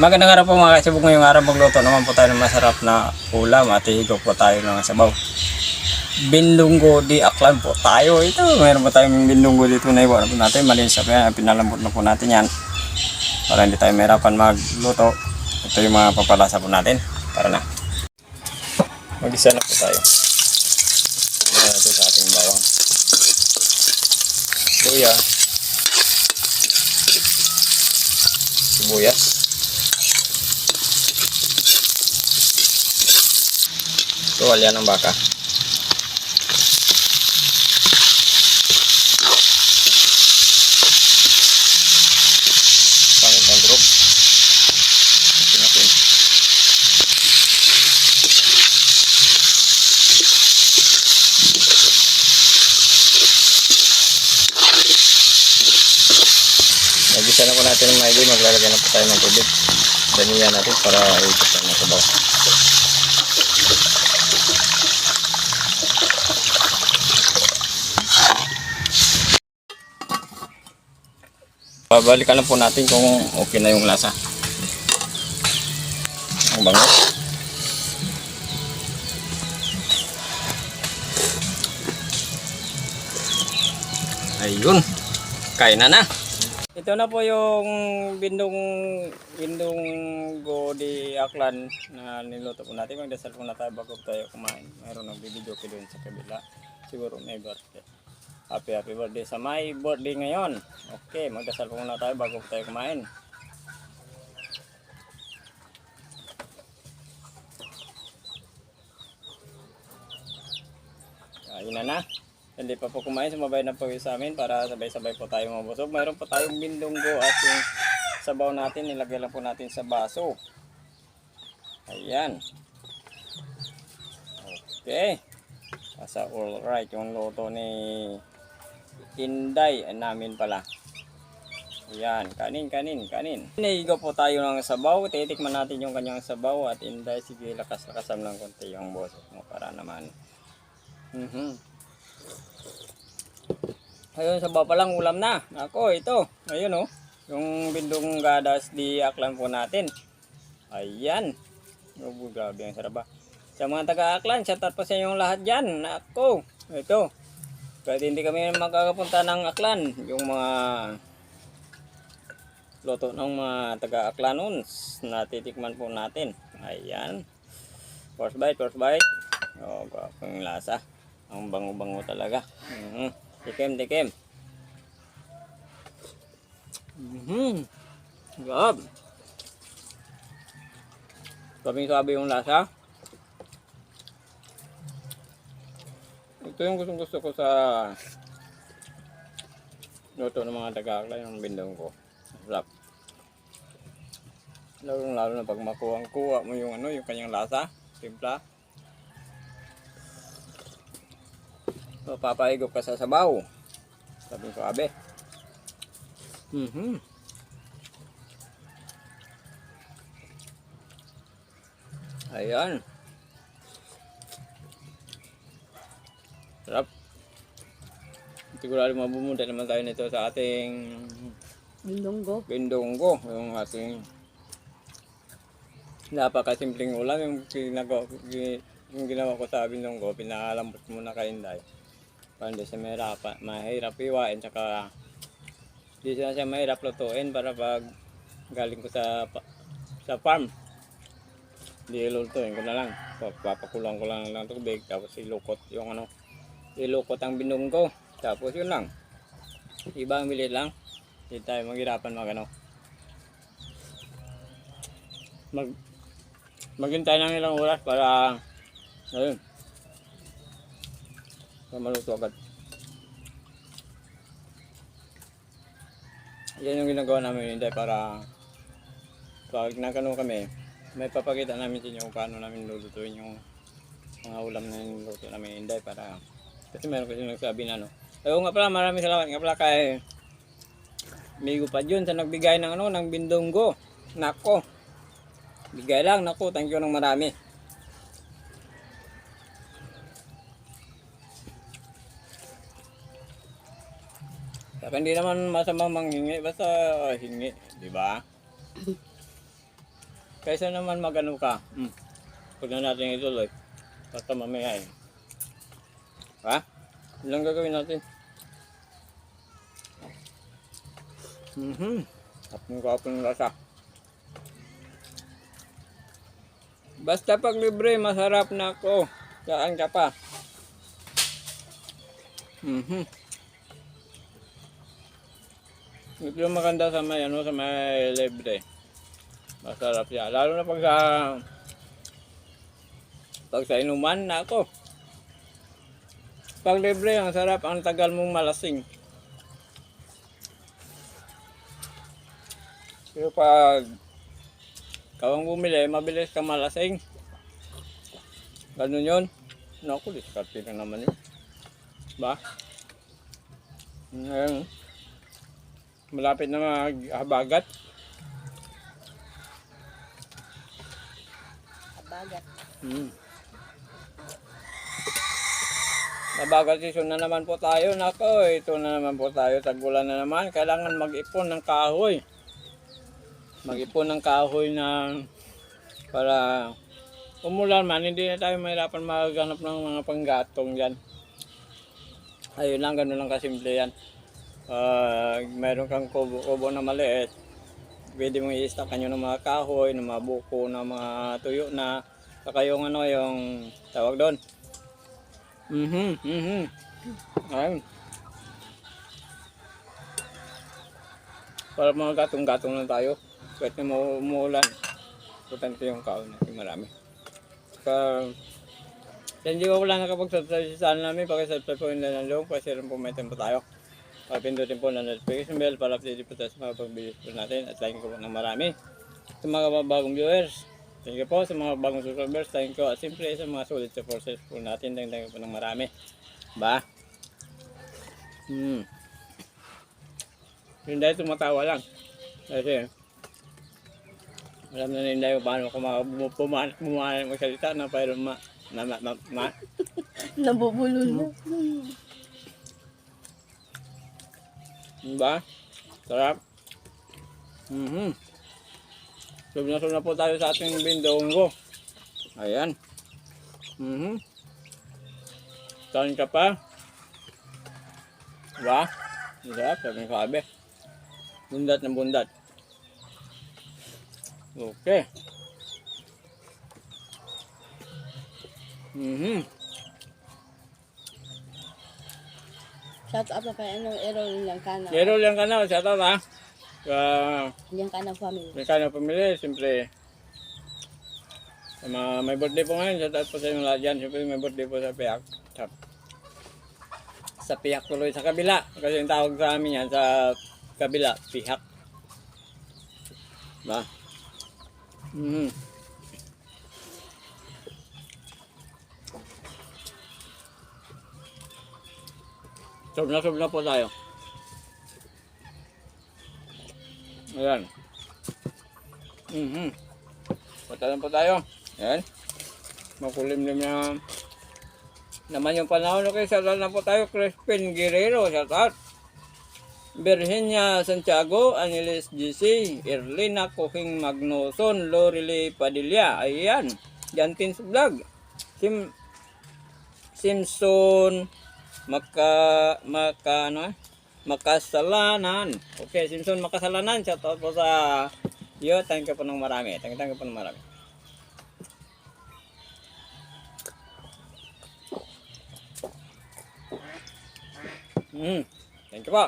Magandang araw po mga kasibog. Ngayong araw magluto naman po tayo ng masarap na ulam at higop po tayo ng sabaw. Bindunggo di aklan po tayo. Ito, mayroon po tayong bindunggo dito na iwan po natin. Malinis na po yan. Pinalambot na po natin yan. Para hindi tayo mahirapan magluto. Ito yung mga papalasa po natin. Tara na. Mag-isa na po tayo. Ito sa ating bawang. Luya. Sibuyas. Tuwalya ng baka. Pangit ng drog. Pinapin. Nagisa na po natin ng maigi. Maglalagay na po tayo ng tubig. Daniyan natin para ikot na ng sabaw. Babalikan na po natin kung okay na yung lasa. Ang bango. Ayun. Kain na na. Ito na po yung bindunggo di aklan na niluto po natin. Magdasal po na tayo bago tayo kumain. Mayroon ng video ko doon sa kabila. Siguro may birthday. Happy birthday sa my birthday ngayon. Okay, magdasal po muna tayo bago tayo kumain. Kain na. Hindi pa po kumain, sumabay na po sa amin para sabay-sabay po tayo mabusog. Mayroon pa tayong bindunggo at yung sabaw natin, nilagay lang po natin sa baso. Ayan. Okay. Asa alright yung luto ni Inday namin pala. Ayan, kanin. Naigo po tayo ng sabaw. Titikman natin yung kanyang sabaw. At Inday, sige, lakas-lakasan lang konti yung boses mo para naman. Ayun, sabaw pa lang, ulam na. Ako, ito. Ayun, oh. Yung bindong gadas di aklan po natin. Ayan. Oh, grabe, ang sarap ba. Sa mga taga-aklan, shoutout po sa inyong lahat dyan. Ako, ito. Kahit hindi kami makakapunta ng aklan, yung mga loto ng mga taga-aklanons natitikman po natin. Ayan. First bite. Oh, gwapong lasa. Ang bango-bango talaga. Tikim. Gab. Sabi yung lasa. Ito yung gusto ko sa luto ng mga taga-aklan, yung bindong ko. Sarap. Lalo na pag makuha mo yung yung kanyang lasa, timpla. So, papahigop ka sa sabaw. Sabi ko, abe. Ayan. Sarap. Sigurado mabumunta naman tayo nito sa ating bindunggo. Yung ating napakasimpleng ulam. Yung ginawa ko sa bindunggo, pinalambot muna kay Inday. Para hindi siya mahirap iwain. Tsaka hindi siya mahirap lutuin para pag galing ko sa farm. Hindi ilutuin ko na lang. Papakulang ko lang ng tubig. Tapos ilukot yung ilukot ang bindunggo. Tapos yun lang. Ibang bilit lang. Hindi tayo maghirapan maghintay ng ilang oras para ayun. Para maluto agad. Yan yung ginagawa namin hindi para pag nagano kami, may papakita namin sa inyo kung paano namin lulutuin yung mga ulam na niluto namin hindi para kasi meron kasi nagsabi na ayun nga pala, maraming salamat nga pala kay Migo pa yun sa nagbigay ng ng bindunggo. Nako. Bigay lang, nako, thank you ng marami. Saka hindi naman masama manghingi, basta hingi, di ba? Kaysa naman magano ka. Huwag na natin ituloy. Basta mamaya eh. Ha? Ilang gagawin natin? Kapong kapong lasa. Basta pag libre, masarap na ako. Saan ka pa? Ito yung maganda sa may, sa may libre. Masarap siya. Lalo na pag sa inuman na ako. Pag libre, ang sarap. Ang tagal mong malasing. Pero pag kawang bumili, mabilis ka malasing. Ganun yun. Naku, diskarte ka naman yun. Ba? Ngayon, malapit na maghabagat. Habagat. Habagat season na naman po tayo. Nako, ito na naman po tayo. Tag-ulan na naman. Kailangan mag-ipon ng kahoy. Mag-ipon ng kahoy na para umulan man, hindi na tayo mahirapan maghanap ng mga panggatong dyan. Ayun lang, gano'n lang kasimple yan. Mayroon kang kubo na maliit, pwede mong i-stackan nyo ng mga kahoy, ng mga buko, ng mga tuyo na, saka yung yung tawag doon. Ayun. Para mga gatong-gatong lang tayo. Kahit na umuulan, importante yung kaon natin marami. Hindi ko wala nakapag-subscribe sa channel namin, pag-subscribe po yung lalong, kasi rin po may tempo tayo. Pindutin po na notification bell para update po tayo sa mga pag-videos po natin at like ko po ng marami. Sa mga bagong viewers, thank you po. Sa mga bagong subscribers, thank you. At siyempre sa mga solid supporters po natin, thank you po ng marami. Ba? Hindi tumatawa lang. Kasi alam na nila yung paano ko pumahan magsalita na pero Nabubulol na. Diba? Sarap. Sub na po tayo sa ating bindonggo. Ayan. Saan ka pa? Diba? Sarap, sabi ng sabi. Bundat ng bundat. Okay. Shout out pa ano, Errol lang kana. Errol lang ka na, shout out ha. Yang kana family. Yung kana pamilya, siyempre. May birthday po ngayon, shout out po sa inyo lahat dyan. Siyempre may birthday po sa Piak. Sa Piak tuloy, sa kabila. Kasi yung tawag sa amin yan, sa kabila, Piak. Ba? Sob na po tayo. Ayan. Patalan po tayo. Ayan. Makulimlim na naman yung panahon. Okay, shoutout na po tayo. Crispin Guerrero, shoutout. Virginia Santiago, Aniles GC, Erlina Kuking Magnoson, Lorely Padilla, ayan, Jantins Vlog, Simpson Makasalanan, okay, Simpson Makasalanan, shout out po sa iyo, thank you po ng marami, thank you po ng marami. Thank you po.